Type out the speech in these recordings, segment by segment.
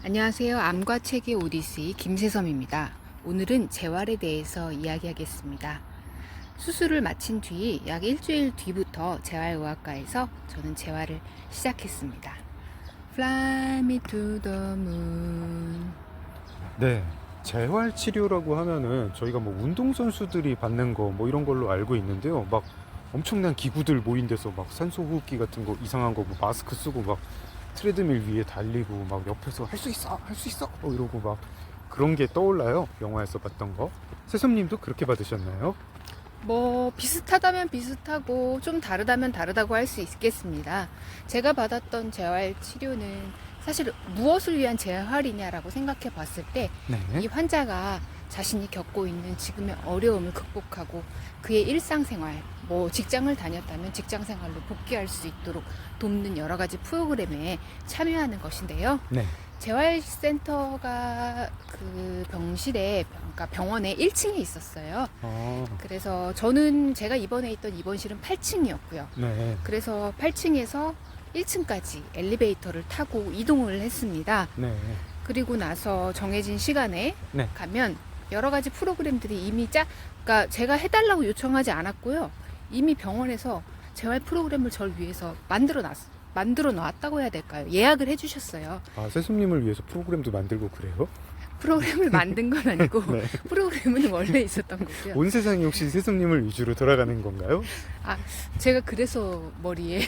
안녕하세요. 암과 책의 오디세이 김세섬입니다. 오늘은 재활에 대해서 이야기하겠습니다. 수술을 마친 뒤 약 일주일 뒤부터 재활의학과에서 저는 재활을 시작했습니다. Fly me to the moon. 네, 재활치료라고 하면은 저희가 뭐 운동선수들이 받는 거 뭐 이런 걸로 알고 있는데요. 막 엄청난 기구들 모인 데서 막 산소호흡기 같은 거 이상한 거 뭐 마스크 쓰고 막 트레드밀 위에 달리고 막 옆에서 할 수 있어, 할 수 있어 이러고 막 그런 게 떠올라요. 영화에서 봤던 거. 세솜님도 그렇게 받으셨나요? 뭐 비슷하다면 비슷하고 좀 다르다면 다르다고 할 수 있겠습니다. 제가 받았던 재활 치료는 사실 무엇을 위한 재활이냐라고 생각해 봤을 때 이 네. 환자가 자신이 겪고 있는 지금의 어려움을 극복하고 그의 일상생활, 뭐 직장을 다녔다면 직장생활로 복귀할 수 있도록 돕는 여러 가지 프로그램에 참여하는 것인데요. 네. 재활센터가 그 병실에, 그러니까 병원에 1층에 있었어요. 아, 그래서 저는 제가 입원해 있던 입원실은 8층이었고요. 네. 그래서 8층에서 1층까지 엘리베이터를 타고 이동을 했습니다. 네. 그리고 나서 정해진 시간에 네. 가면 여러 가지 프로그램들이 이미 그러니까 제가 해달라고 요청하지 않았고요. 이미 병원에서 재활 프로그램을 저를 위해서 만들어 놨다고 해야 될까요? 예약을 해주셨어요. 아, 세솜님을 위해서 프로그램도 만들고 그래요? 프로그램을 만든 건 아니고 네. 프로그램은 원래 있었던 거고요. 온 세상이 혹시 세솜님을 위주로 돌아가는 건가요? 아, 제가 그래서 머리에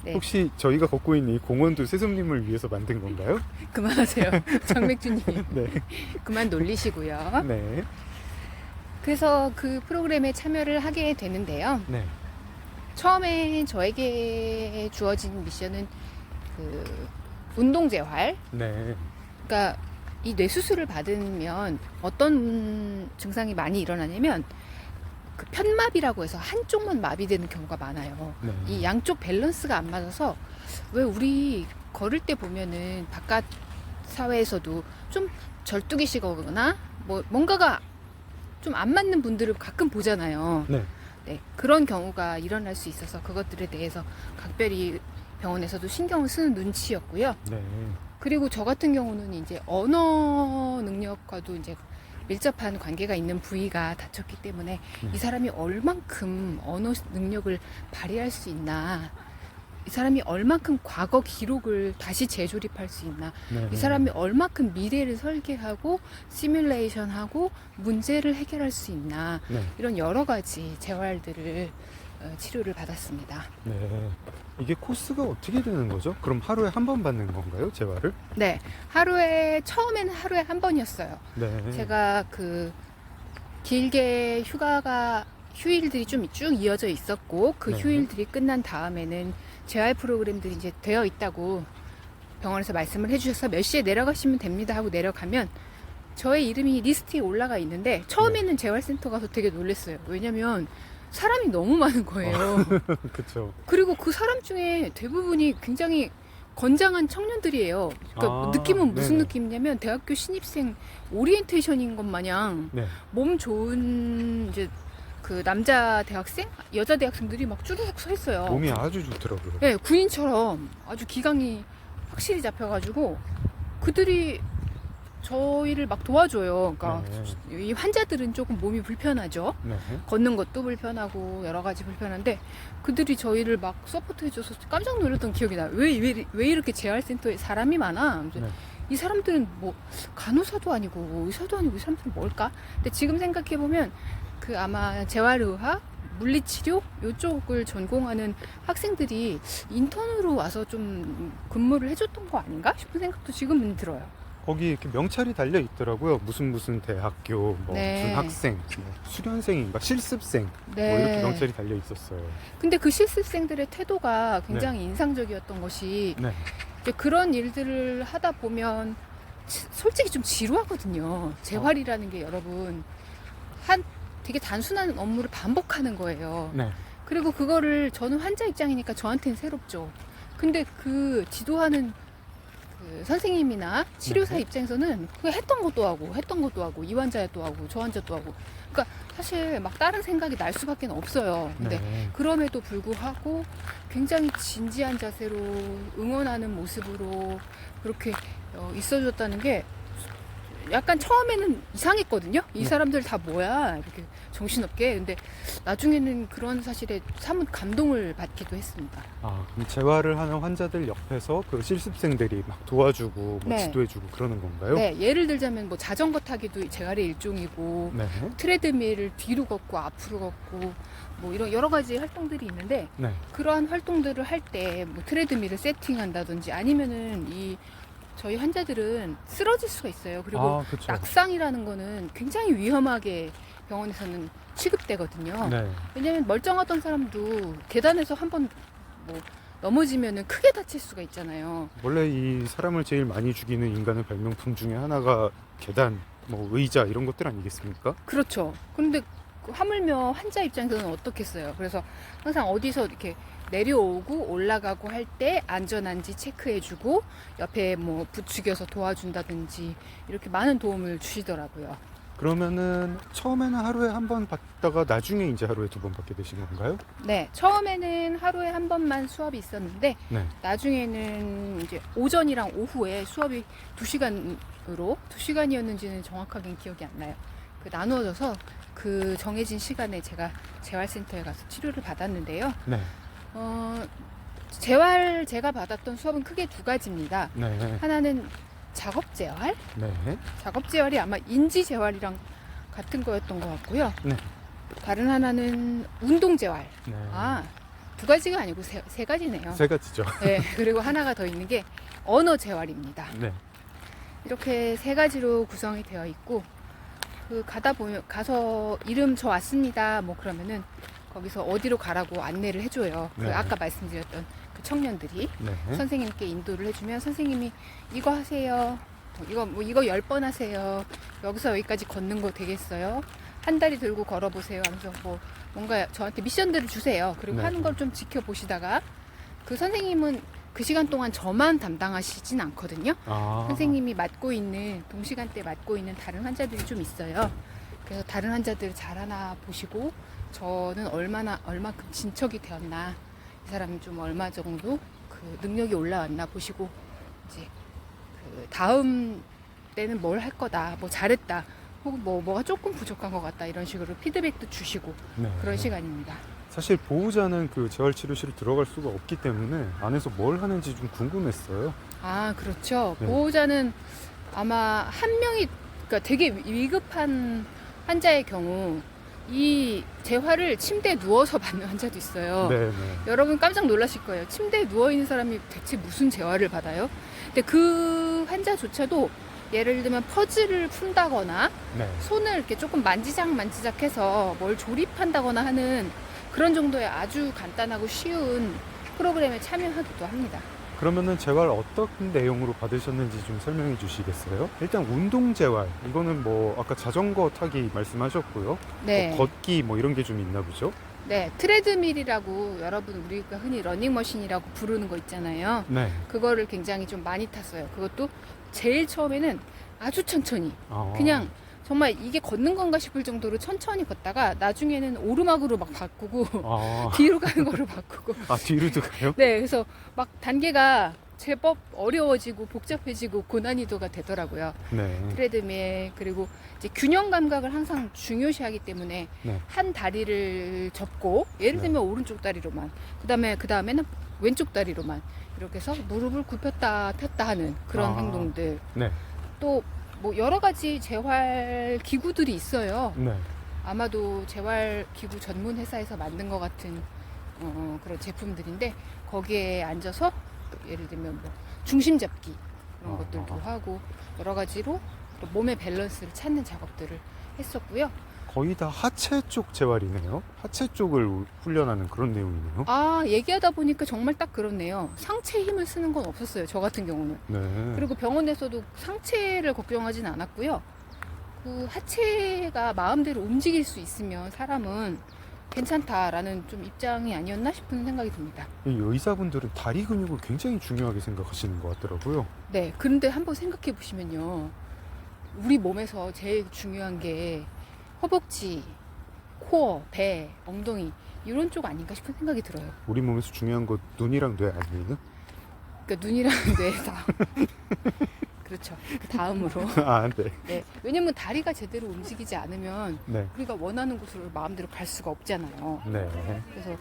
네, 혹시 저희가 걷고 있는 이 공원도 세솜님을 위해서 만든 건가요? 그만하세요. 정맥주님 네. 그만 놀리시고요. 네. 그래서 그 프로그램에 참여를 하게 되는데요. 네. 처음에 저에게 주어진 미션은 그 운동재활. 네. 그러니까 이 뇌수술을 받으면 어떤 증상이 많이 일어나냐면 그 편마비라고 해서 한쪽만 마비되는 경우가 많아요. 네. 이 양쪽 밸런스가 안 맞아서 왜 우리 걸을 때 보면은 바깥 사회에서도 좀 절뚝이시거나 뭐 뭔가가 좀 안 맞는 분들을 가끔 보잖아요. 네. 네, 그런 경우가 일어날 수 있어서 그것들에 대해서 각별히 병원에서도 신경을 쓰는 눈치였고요. 네. 그리고 저 같은 경우는 이제 언어 능력과도 이제 밀접한 관계가 있는 부위가 다쳤기 때문에 네. 이 사람이 얼만큼 언어 능력을 발휘할 수 있나, 이 사람이 얼만큼 과거 기록을 다시 재조립할 수 있나, 네. 이 사람이 얼만큼 미래를 설계하고 시뮬레이션하고 문제를 해결할 수 있나, 네. 이런 여러 가지 재활들을 치료를 받았습니다. 네. 이게 코스가 어떻게 되는 거죠? 그럼 하루에 한 번 받는 건가요? 재활을? 네, 처음에는 하루에 한 번이었어요. 네. 제가 그 길게 휴일들이 좀 쭉 이어져 있었고 그 네. 휴일들이 끝난 다음에는 재활 프로그램들이 이제 되어 있다고 병원에서 말씀을 해주셔서 몇 시에 내려가시면 됩니다 하고 내려가면 저의 이름이 리스트에 올라가 있는데 처음에는 재활센터 가서 되게 놀랐어요. 왜냐면 사람이 너무 많은 거예요. 그쵸. 그리고 그 사람 중에 대부분이 굉장히 건장한 청년들이에요. 그러니까 아, 느낌은 무슨 네네. 느낌이냐면 대학교 신입생 오리엔테이션인 것 마냥 네. 몸 좋은 이제 그 남자 대학생, 여자 대학생들이 막 쭈르륵 서 있어요. 몸이 아주 좋더라고요. 네, 군인처럼 아주 기강이 확실히 잡혀가지고 그들이 저희를 막 도와줘요. 그러니까 네. 이 환자들은 조금 몸이 불편하죠. 네. 걷는 것도 불편하고 여러 가지 불편한데 그들이 저희를 막 서포트해줘서 깜짝 놀랐던 기억이 나요. 왜 이렇게 재활센터에 사람이 많아? 네. 이 사람들은 뭐 간호사도 아니고 의사도 아니고 이 사람들은 뭘까? 근데 지금 생각해보면 그 아마 재활의학, 물리치료 이쪽을 전공하는 학생들이 인턴으로 와서 좀 근무를 해줬던 거 아닌가 싶은 생각도 지금은 들어요. 거기 이렇게 명찰이 달려 있더라고요. 무슨 대학교, 뭐 네. 무슨 학생, 뭐 수련생인가 실습생, 네. 뭐 이렇게 명찰이 달려 있었어요. 근데 그 실습생들의 태도가 굉장히 인상적이었던 것이 네. 이제 그런 일들을 하다 보면 솔직히 좀 지루하거든요. 재활이라는 게 여러분 되게 단순한 업무를 반복하는 거예요. 네. 그리고 그거를 저는 환자 입장이니까 저한테는 새롭죠. 근데 그 지도하는 그 선생님이나 치료사 네. 입장에서는 그 했던 것도 하고 이 환자 또 하고 저 환자 또 하고 그러니까 사실 막 다른 생각이 날 수밖에 없어요. 근데 네. 그럼에도 불구하고 굉장히 진지한 자세로 응원하는 모습으로 그렇게 있어줬다는 게 약간 처음에는 이상했거든요. 이 네. 사람들 다 뭐야 이렇게 정신없게. 근데 나중에는 그런 사실에 사뭇 감동을 받기도 했습니다. 그럼 재활을 하는 환자들 옆에서 그 실습생들이 막 도와주고 뭐 네. 지도해주고 그러는 건가요? 네, 예를 들자면 뭐 자전거 타기도 재활의 일종이고 네. 트레드밀을 뒤로 걷고 앞으로 걷고 뭐 이런 여러 가지 활동들이 있는데 네. 그러한 활동들을 할 때 뭐 트레드밀을 세팅한다든지 아니면은 저희 환자들은 쓰러질 수가 있어요. 그리고 그쵸. 낙상이라는 거는 굉장히 위험하게 병원에서는 취급되거든요. 네. 왜냐면 멀쩡하던 사람도 계단에서 한번 뭐 넘어지면은 크게 다칠 수가 있잖아요. 원래 이 사람을 제일 많이 죽이는 인간의 발명품 중에 하나가 계단, 뭐 의자 이런 것들 아니겠습니까? 그렇죠. 그런데 하물며 환자 입장에서는 어떻겠어요. 그래서 항상 어디서 이렇게 내려오고 올라가고 할 때 안전한지 체크해주고 옆에 뭐 부추겨서 도와준다든지 이렇게 많은 도움을 주시더라고요. 그러면은 처음에는 하루에 한 번 받다가 나중에 이제 하루에 두 번 받게 되신 건가요? 네, 처음에는 하루에 한 번만 수업이 있었는데 네. 나중에는 이제 오전이랑 오후에 수업이 2시간이었는지는 정확하게 기억이 안 나요. 나누어져서 그 정해진 시간에 제가 재활센터에 가서 치료를 받았는데요. 네. 제가 받았던 수업은 크게 두 가지입니다. 네. 하나는 작업재활? 네. 작업재활이 아마 인지재활이랑 같은 거였던 것 같고요. 네. 다른 하나는 운동재활. 네. 두 가지가 아니고 세 가지네요. 세 가지죠. 네, 그리고 하나가 더 있는 게 언어재활입니다. 네. 이렇게 세 가지로 구성이 되어 있고, 가서 이름 저 왔습니다. 뭐 그러면은 거기서 어디로 가라고 안내를 해줘요. 네. 아까 말씀드렸던 그 청년들이 네. 선생님께 인도를 해주면 선생님이 이거 하세요. 이거 10번 하세요. 여기서 여기까지 걷는 거 되겠어요? 한 다리 들고 걸어보세요. 하면서 뭔가 저한테 미션들을 주세요. 그리고 네. 하는 걸 좀 지켜보시다가 그 선생님은 그 시간 동안 저만 담당하시진 않거든요. 선생님이 동시간대 맡고 있는 다른 환자들이 좀 있어요. 그래서 다른 환자들 잘하나 보시고 저는 얼마큼 진척이 되었나, 이 사람은 좀 얼마 정도 그 능력이 올라왔나 보시고 이제 그 다음 때는 뭘 할 거다, 뭐 잘했다, 혹은 뭐가 조금 부족한 것 같다 이런 식으로 피드백도 주시고 네. 그런 시간입니다. 사실 보호자는 그 재활치료실에 들어갈 수가 없기 때문에 안에서 뭘 하는지 좀 궁금했어요. 그렇죠. 네. 보호자는 아마 한 명이, 그러니까 되게 위급한 환자의 경우 이 재활을 침대에 누워서 받는 환자도 있어요. 네. 여러분 깜짝 놀라실 거예요. 침대에 누워있는 사람이 대체 무슨 재활을 받아요? 근데 그 환자조차도 예를 들면 퍼즐을 푼다거나 네. 손을 이렇게 조금 만지작해서 뭘 조립한다거나 하는 그런 정도의 아주 간단하고 쉬운 프로그램에 참여하기도 합니다. 그러면은 재활 어떤 내용으로 받으셨는지 좀 설명해 주시겠어요? 일단 운동 재활, 이거는 뭐 아까 자전거 타기 말씀하셨고요. 네. 뭐 걷기 뭐 이런 게 좀 있나 보죠? 네, 트레드밀이라고 여러분 우리가 흔히 러닝머신이라고 부르는 거 있잖아요. 네. 그거를 굉장히 좀 많이 탔어요. 그것도 제일 처음에는 아주 천천히 그냥 정말 이게 걷는 건가 싶을 정도로 천천히 걷다가 나중에는 오르막으로 막 바꾸고 뒤로 가는 거로 바꾸고 뒤로도 가요? 네, 그래서 막 단계가 제법 어려워지고 복잡해지고 고난이도가 되더라고요. 네. 트레드밀, 그리고 이제 균형 감각을 항상 중요시하기 때문에 네. 한 다리를 접고 예를 들면 오른쪽 다리로만, 그다음에는 왼쪽 다리로만 이렇게 해서 무릎을 굽혔다 폈다 하는 그런 행동들. 네. 또 뭐 여러 가지 재활 기구들이 있어요. 네. 아마도 재활 기구 전문 회사에서 만든 것 같은 그런 제품들인데 거기에 앉아서 예를 들면 뭐 중심 잡기 그런 것들도 하고 여러 가지로 또 몸의 밸런스를 찾는 작업들을 했었고요. 거의 다 하체 쪽 재활이네요. 하체 쪽을 훈련하는 그런 내용이네요. 얘기하다 보니까 정말 딱 그렇네요. 상체 힘을 쓰는 건 없었어요. 저 같은 경우는. 네. 그리고 병원에서도 상체를 걱정하진 않았고요. 그 하체가 마음대로 움직일 수 있으면 사람은 괜찮다라는 좀 입장이 아니었나 싶은 생각이 듭니다. 이 의사분들은 다리 근육을 굉장히 중요하게 생각하시는 것 같더라고요. 네, 그런데 한번 생각해 보시면요. 우리 몸에서 제일 중요한 게 허벅지, 코어, 배, 엉덩이 이런 쪽 아닌가 싶은 생각이 들어요. 우리 몸에서 중요한 거 눈이랑 뇌 아니에요? 그러니까 눈이랑 뇌다. 그렇죠. 그 다음으로. 아, 네. 네. 왜냐면 다리가 제대로 움직이지 않으면 네. 우리가 원하는 곳으로 마음대로 갈 수가 없잖아요. 네. 그래서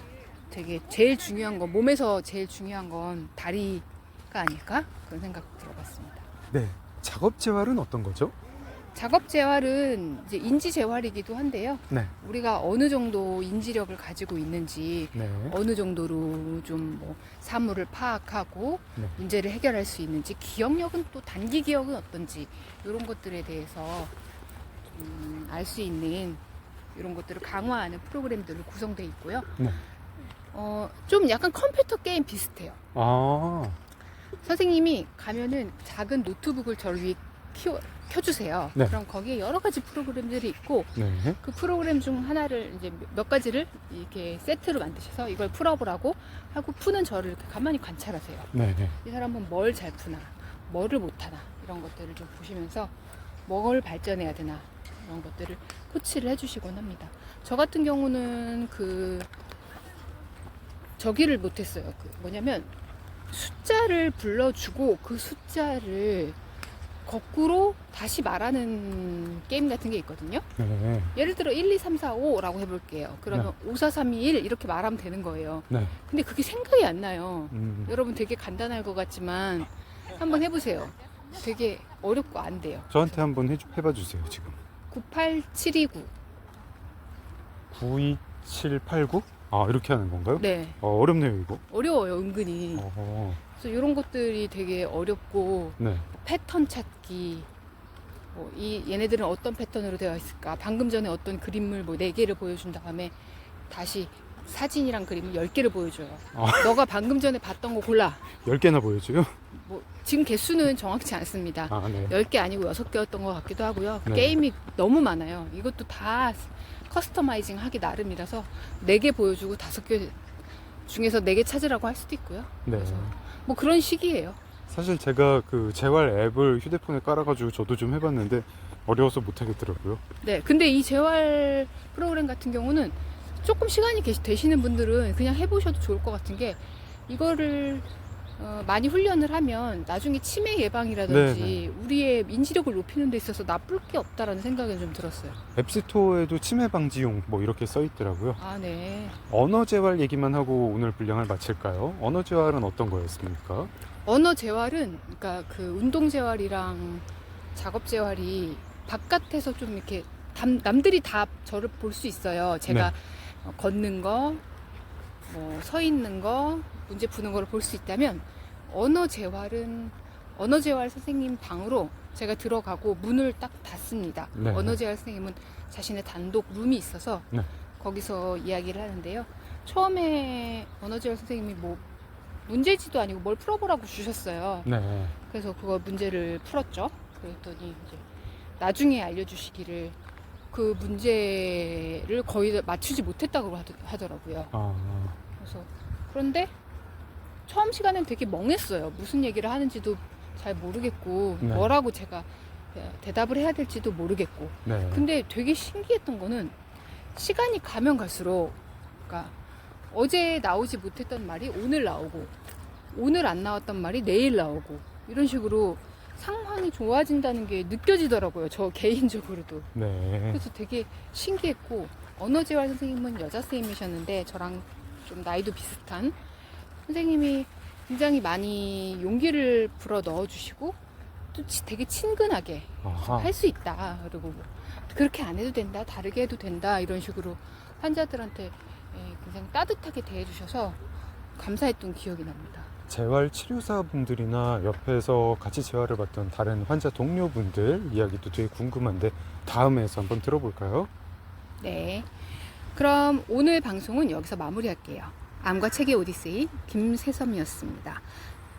되게 제일 중요한 건, 몸에서 제일 중요한 건 다리가 아닐까? 그런 생각 들어봤습니다. 네. 작업 재활은 어떤 거죠? 작업 재활은 이제 인지 재활이기도 한데요. 네. 우리가 어느 정도 인지력을 가지고 있는지, 네. 어느 정도로 좀 뭐 사물을 파악하고 네. 문제를 해결할 수 있는지, 기억력은 또 단기 기억은 어떤지 이런 것들에 대해서 알 수 있는 이런 것들을 강화하는 프로그램들로 구성되어 있고요. 네. 좀 약간 컴퓨터 게임 비슷해요. 아, 선생님이 가면은 작은 노트북을 저를 위해 켜주세요. 네. 그럼 거기에 여러 가지 프로그램들이 있고, 네. 그 프로그램 중 하나를 이제 몇 가지를 이렇게 세트로 만드셔서 이걸 풀어보라고 하고, 푸는 저를 이렇게 가만히 관찰하세요. 네. 이 사람은 뭘 잘 푸나, 뭐를 못하나, 이런 것들을 좀 보시면서 뭘 발전해야 되나, 이런 것들을 코치를 해주시곤 합니다. 저 같은 경우는 저기를 못했어요. 뭐냐면 숫자를 불러주고 그 숫자를 거꾸로 다시 말하는 게임 같은 게 있거든요. 네. 예를 들어 1, 2, 3, 4, 5라고 해볼게요. 그러면 5, 4, 3, 2, 1 이렇게 말하면 되는 거예요. 네. 근데 그게 생각이 안 나요. 음. 여러분 되게 간단할 것 같지만 한번 해보세요. 되게 어렵고 안 돼요. 저한테 한번 해봐 주세요, 지금. 98729. 92789? 아, 이렇게 하는 건가요? 네. 어렵네요, 이거. 어려워요, 은근히. 그래서 이런 것들이 되게 어렵고, 네. 패턴 찾기, 얘네들은 어떤 패턴으로 되어 있을까, 방금 전에 어떤 그림을 4개를 보여준 다음에 다시 사진이랑 그림을 10개를 보여줘요. 너가 방금 전에 봤던 거 골라. 10개나 보여줘요? 지금 개수는 정확치 않습니다. 아, 네. 10개 아니고 6개였던 것 같기도 하고요. 네. 게임이 너무 많아요. 이것도 다 커스터마이징 하기 나름이라서 4개 보여주고 5개 중에서 4개 찾으라고 할 수도 있고요. 네. 그래서 그런 식이에요. 사실 제가 그 재활 앱을 휴대폰에 깔아가지고 저도 좀 해봤는데 어려워서 못하겠더라고요. 네, 근데 이 재활 프로그램 같은 경우는 조금 시간이 되시는 분들은 그냥 해보셔도 좋을 것 같은 게, 이거를 많이 훈련을 하면 나중에 치매 예방이라든지 네네. 우리의 인지력을 높이는 데 있어서 나쁠 게 없다라는 생각이 좀 들었어요. 앱스토어에도 치매 방지용 뭐 이렇게 써 있더라고요. 아, 네. 언어 재활 얘기만 하고 오늘 분량을 마칠까요? 언어 재활은 어떤 거였습니까? 언어 재활은, 그러니까 그 운동 재활이랑 작업 재활이 바깥에서 좀 이렇게 남들이 다 저를 볼 수 있어요. 제가 걷는 거, 서 있는 거, 문제 푸는 거를 볼 수 있다면, 언어 재활 선생님 방으로 제가 들어가고 문을 딱 닫습니다. 네. 언어 재활 선생님은 자신의 단독 룸이 있어서 네. 거기서 이야기를 하는데요. 처음에 언어 재활 선생님이 문제지도 아니고 뭘 풀어보라고 주셨어요. 네. 그래서 그거 문제를 풀었죠. 그랬더니 이제 나중에 알려주시기를 그 문제를 거의 맞추지 못했다고 하더라고요. 그래서 그런데 처음 시간엔 되게 멍했어요. 무슨 얘기를 하는지도 잘 모르겠고, 네. 뭐라고 제가 대답을 해야 될지도 모르겠고. 네. 근데 되게 신기했던 거는, 시간이 가면 갈수록, 그러니까 어제 나오지 못했던 말이 오늘 나오고, 오늘 안 나왔던 말이 내일 나오고, 이런 식으로 상황이 좋아진다는 게 느껴지더라고요. 저 개인적으로도. 네. 그래서 되게 신기했고, 언어재활 선생님은 여자 선생님이셨는데 저랑 좀 나이도 비슷한 선생님이 굉장히 많이 용기를 불어 넣어주시고, 또 되게 친근하게 할 수 있다, 그리고 그렇게 안 해도 된다, 다르게 해도 된다, 이런 식으로 환자들한테 굉장히 따뜻하게 대해주셔서 감사했던 기억이 납니다. 재활 치료사분들이나 옆에서 같이 재활을 받던 다른 환자 동료분들 이야기도 되게 궁금한데 다음에서 한번 들어볼까요? 네, 그럼 오늘 방송은 여기서 마무리할게요. 암과 책의 오디세이 김세섬이었습니다.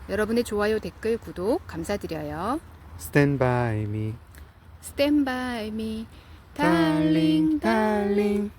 여러분의 좋아요, 댓글, 구독 감사드려요. Stand by me, Stand by me, darling, darling, darling.